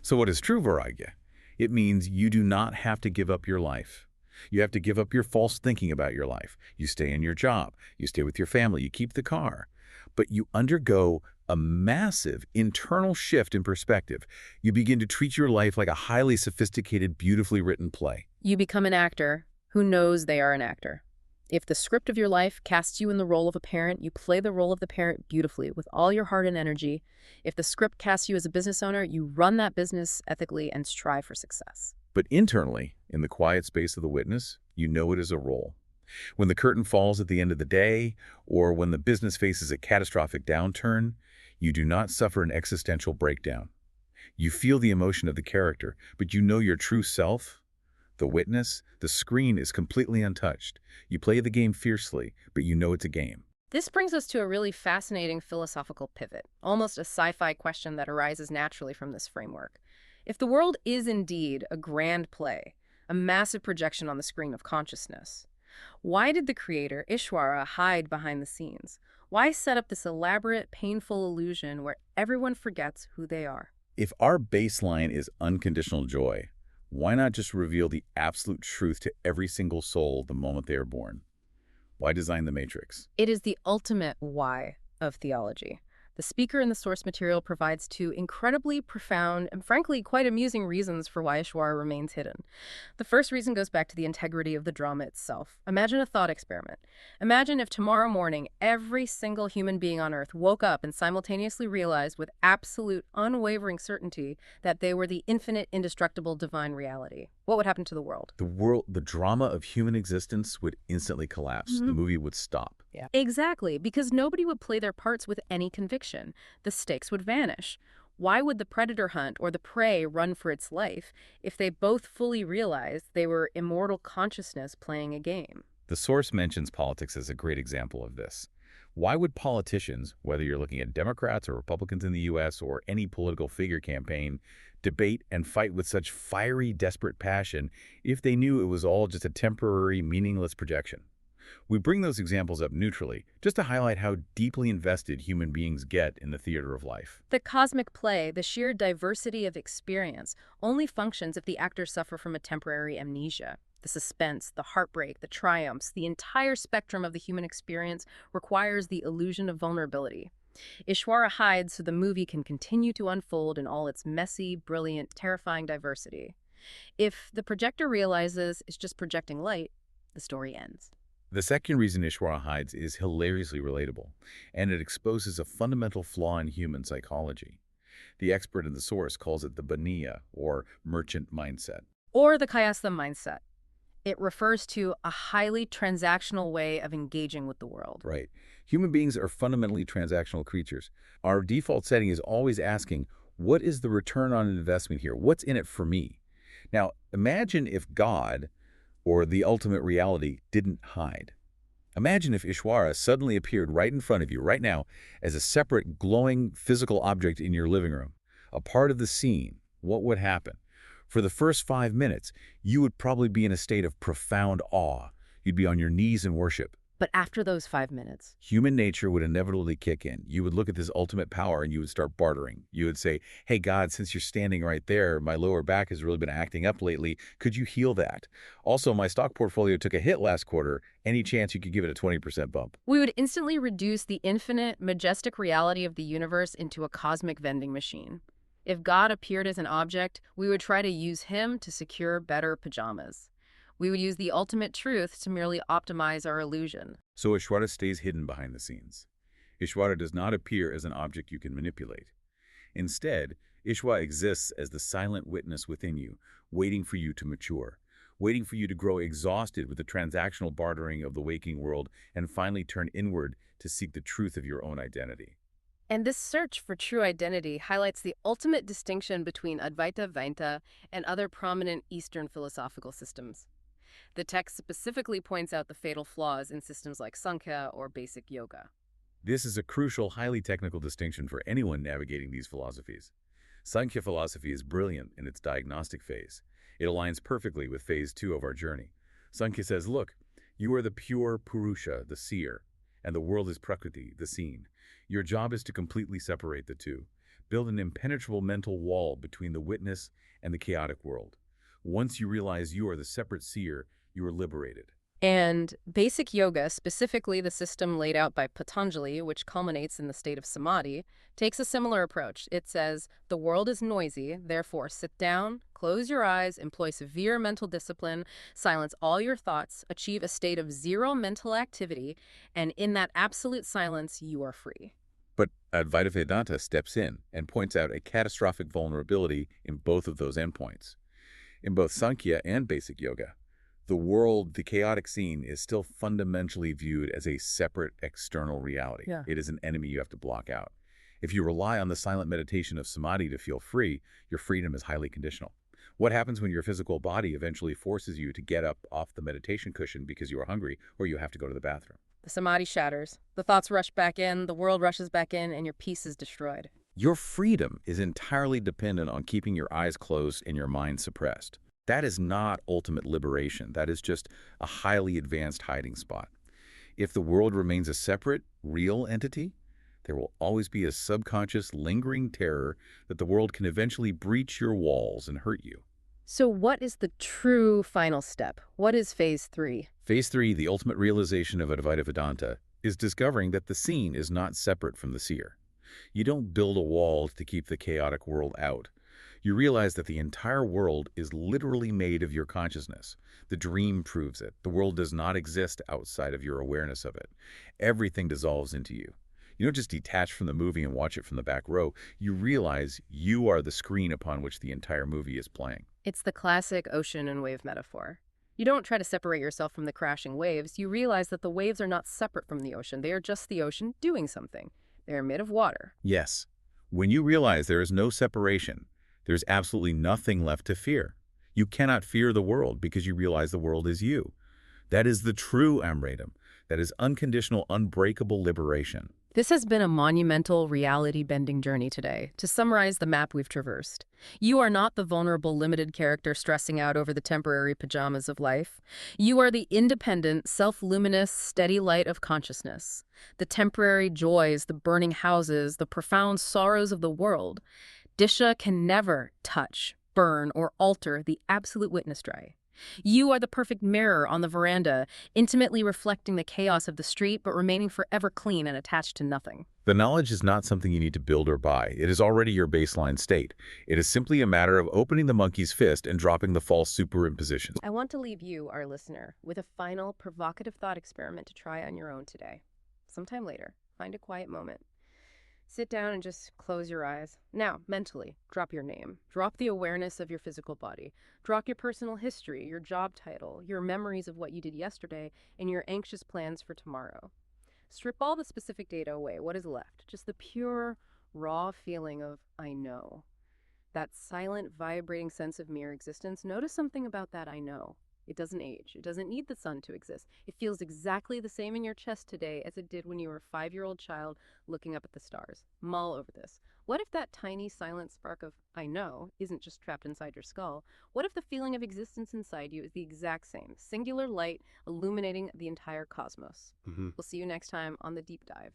So what is true vairagya? It means you do not have to give up your life. You have to give up your false thinking about your life. You stay in your job. You stay with your family. You keep the car. But you undergo a massive internal shift in perspective. You begin to treat your life like a highly sophisticated, beautifully written play. You become an actor who knows they are an actor. If the script of your life casts you in the role of a parent, you play the role of the parent beautifully with all your heart and energy. If the script casts you as a business owner, you run that business ethically and strive for success. But internally, in the quiet space of the witness, you know it is a role. When the curtain falls at the end of the day, or when the business faces a catastrophic downturn, you do not suffer an existential breakdown. You feel the emotion of the character, but you know your true self. The witness, the screen is completely untouched. You play the game fiercely, but you know it's a game. This brings us to a really fascinating philosophical pivot, almost a sci-fi question that arises naturally from this framework. If the world is indeed a grand play, a massive projection on the screen of consciousness, why did the creator, Ishwara, hide behind the scenes? Why set up this elaborate, painful illusion where everyone forgets who they are? If our baseline is unconditional joy, why not just reveal the absolute truth to every single soul the moment they are born? Why design the matrix? It is the ultimate why of theology. The speaker in the source material provides two incredibly profound and frankly quite amusing reasons for why Ishwara remains hidden. The first reason goes back to the integrity of the drama itself. Imagine a thought experiment. Imagine if tomorrow morning every single human being on Earth woke up and simultaneously realized with absolute unwavering certainty that they were the infinite, indestructible divine reality. What would happen to the world? The drama of human existence would instantly collapse. The movie would stop. Yeah. Exactly, because nobody would play their parts with any conviction. The stakes would vanish. Why would the predator hunt or the prey run for its life if they both fully realized they were immortal consciousness playing a game? The source mentions politics as a great example of this. Why would politicians, whether you're looking at Democrats or Republicans in the U.S. or any political figure campaign, debate and fight with such fiery, desperate passion if they knew it was all just a temporary, meaningless projection? We bring those examples up neutrally, just to highlight how deeply invested human beings get in the theater of life. The cosmic play, the sheer diversity of experience, only functions if the actors suffer from a temporary amnesia. The suspense, the heartbreak, the triumphs, the entire spectrum of the human experience requires the illusion of vulnerability. Ishwara hides so the movie can continue to unfold in all its messy, brilliant, terrifying diversity. If the projector realizes it's just projecting light, the story ends. The second reason Ishwara hides is hilariously relatable, and it exposes a fundamental flaw in human psychology. The expert in the source calls it the baniya, or merchant mindset. Or the kayastha mindset. It refers to a highly transactional way of engaging with the world. Right. Human beings are fundamentally transactional creatures. Our default setting is always asking, what is the return on investment here? What's in it for me? Now, imagine if God, or the ultimate reality, didn't hide. Imagine if Ishwara suddenly appeared right in front of you right now as a separate, glowing physical object in your living room, a part of the scene. What would happen? For the first 5 minutes, you would probably be in a state of profound awe. You'd be on your knees in worship. But after those 5 minutes, Human nature would inevitably kick in. You would look at this ultimate power and you would start bartering. You would say, hey, God, since you're standing right there, my lower back has really been acting up lately. Could you heal that? Also, my stock portfolio took a hit last quarter. Any chance you could give it a 20% bump? we would instantly reduce the infinite, majestic reality of the universe into a cosmic vending machine. If God appeared as an object, we would try to use him to secure better pajamas. We would use the ultimate truth to merely optimize our illusion. So Ishwara stays hidden behind the scenes. Ishwara does not appear as an object you can manipulate. Instead, Ishwara exists as the silent witness within you, waiting for you to mature, waiting for you to grow exhausted with the transactional bartering of the waking world and finally turn inward to seek the truth of your own identity. And this search for true identity highlights the ultimate distinction between Advaita Vaita and other prominent Eastern philosophical systems. The text specifically points out the fatal flaws in systems like Sankhya or basic yoga. This is a crucial, highly technical distinction for anyone navigating these philosophies. Sankhya philosophy is brilliant in its diagnostic phase. It aligns perfectly with phase 2 of our journey. Sankhya says, look, you are the pure Purusha, the seer, and the world is Prakriti, the seen. Your job is to completely separate the two. Build an impenetrable mental wall between the witness and the chaotic world. Once you realize you are the separate seer, you are liberated. And basic yoga, specifically the system laid out by Patanjali, which culminates in the state of samadhi, takes a similar approach. It says, the world is noisy, therefore sit down, close your eyes, employ severe mental discipline, silence all your thoughts, achieve a state of zero mental activity, and in that absolute silence, you are free. But Advaita Vedanta steps in and points out a catastrophic vulnerability in both of those endpoints. In both Sankhya and basic yoga, the world, the chaotic scene, is still fundamentally viewed as a separate external reality. Yeah. It is an enemy you have to block out. If you rely on the silent meditation of samadhi to feel free, your freedom is highly conditional. What happens when your physical body eventually forces you to get up off the meditation cushion because you are hungry or you have to go to the bathroom? The samadhi shatters, the thoughts rush back in, the world rushes back in, and your peace is destroyed. Your freedom is entirely dependent on keeping your eyes closed and your mind suppressed. That is not ultimate liberation. That is just a highly advanced hiding spot. If the world remains a separate, real entity, there will always be a subconscious, lingering terror that the world can eventually breach your walls and hurt you. So what is the true final step? What is phase 3? Phase 3, the ultimate realization of Advaita Vedanta, is discovering that the seen is not separate from the seer. You don't build a wall to keep the chaotic world out. You realize that the entire world is literally made of your consciousness. The dream proves it. The world does not exist outside of your awareness of it. Everything dissolves into you. You don't just detach from the movie and watch it from the back row. You realize you are the screen upon which the entire movie is playing. It's the classic ocean and wave metaphor. You don't try to separate yourself from the crashing waves. You realize that the waves are not separate from the ocean. They are just the ocean doing something. They are made of water. Yes. When you realize there is no separation, there's absolutely nothing left to fear. You cannot fear the world because you realize the world is you. That is the true Amritam. That is unconditional, unbreakable liberation. This has been a monumental, reality-bending journey today. To summarize the map we've traversed, you are not the vulnerable, limited character stressing out over the temporary pajamas of life. You are the independent, self-luminous, steady light of consciousness. The temporary joys, the burning houses, the profound sorrows of the world. Disha can never touch, burn, or alter the absolute witness dry. You are the perfect mirror on the veranda, intimately reflecting the chaos of the street, but remaining forever clean and attached to nothing. The knowledge is not something you need to build or buy. It is already your baseline state. It is simply a matter of opening the monkey's fist and dropping the false superimpositions. I want to leave you, our listener, with a final provocative thought experiment to try on your own today. Sometime later, find a quiet moment. Sit down and just close your eyes. Now, mentally, drop your name. Drop the awareness of your physical body. Drop your personal history, your job title, your memories of what you did yesterday, and your anxious plans for tomorrow. Strip all the specific data away. What is left? Just the pure, raw feeling of, I know. That silent, vibrating sense of mere existence. Notice something about that I know. It doesn't age. It doesn't need the sun to exist. It feels exactly the same in your chest today as it did when you were a 5-year-old child looking up at the stars. Mull over this. What if that tiny silent spark of I know isn't just trapped inside your skull? What if the feeling of existence inside you is the exact same, singular light illuminating the entire cosmos? We'll see you next time on The Deep Dive.